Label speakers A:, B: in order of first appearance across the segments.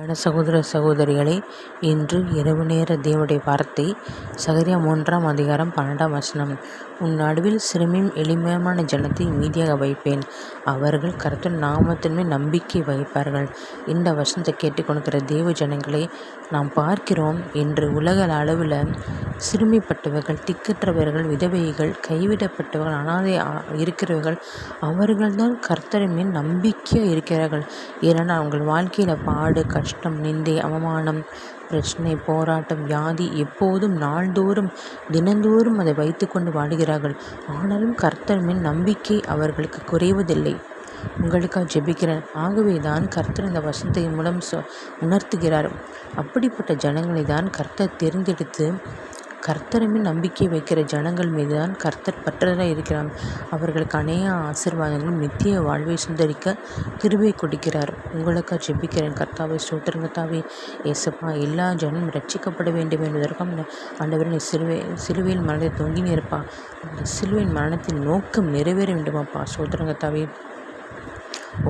A: அன்பான சகோதர சகோதரிகளே, இன்று இரவு நேர தேவனுடைய வார்த்தை சகரியா 3ஆம் அதிகாரம் 12ஆம் வசனம். உன் நடுவில் சிறுமியும் எளிமையான ஜனத்தை மீதியாக வைப்பேன், அவர்கள் கர்த்தர் நாமத்தின் மேல் நம்பிக்கை வைப்பார்கள். இந்த வசனத்தை கேட்டுக்கொண்டிருக்கிற தேவ ஜனங்களை நாம் பார்க்கிறோம். இன்று உலக அளவில் சிறுமிப்பட்டவர்கள், திக்கற்றவர்கள், விதவைகள், கைவிடப்பட்டவர்கள், அனாதை இருக்கிறவர்கள், அவர்கள்தான் கர்த்தரின் மேல் நம்பிக்கையாக இருக்கிறார்கள். ஏனென்றால் அவங்கள் வாழ்க்கையில் பாடு, கஷ்டம், நிந்தை, அவமானம், பிரச்சனை, போராட்டம், வியாதி எப்போதும் நாள்தோறும் தினந்தோறும் அதை வைத்து கொண்டு வாடுகிறார்கள். ஆனாலும் கர்த்தர் மேல் நம்பிக்கை அவர்களுக்கு குறைவதில்லை. உங்களுக்காக ஜெபிக்கிறேன். ஆகவே தான் கர்த்தர் இந்த வசனத்தை மூலம் உணர்த்துகிறார். அப்படிப்பட்ட ஜனங்களை தான் கர்த்தர் தெரிந்தெடுத்து கர்த்தருமே நம்பிக்கை வைக்கிற ஜனங்கள் மீது தான் கர்த்தர் பற்றதாக இருக்கிறார். அவர்களுக்கு அநேக ஆசீர்வாதங்களும் நித்திய வாழ்வை சுந்தரிக்க கிருபை கொடுக்கிறார். உங்களுக்காக ஜெபிக்கிறேன். கர்த்தாவே ஸ்தோத்திரம். கர்த்தாவே ஏசப்பா, எல்லா ஜனமும் ரட்சிக்கப்பட வேண்டும் என்பதற்காக ஆண்டவரே சிலுவையில் மரணத்தை தொங்கினிருப்பா. அந்த சிலுவையின் மரணத்தின் நோக்கம் நிறைவேற வேண்டுமாப்பா. ஸ்தோத்திரம் கர்த்தாவே.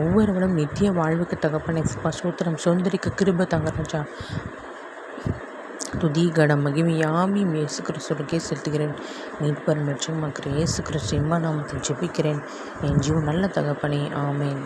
A: ஒவ்வொருவரும் நித்திய வாழ்வுக்கு தகப்பனை சோத்திரம் சுதந்திரிக்க கிருபை தாங்க ராஜா. துதி கனம் மகிமை யாவையும் இயேசு கிறிஸ்துவுக்கே செலுத்துகிறேன். மீட்பர் மற்றும் மக்கள் இயேசு கிறிஸ்து நாமத்தில் ஜெபிக்கிறேன். என் ஜீவன் நல்ல தகப்பனே, ஆமேன்.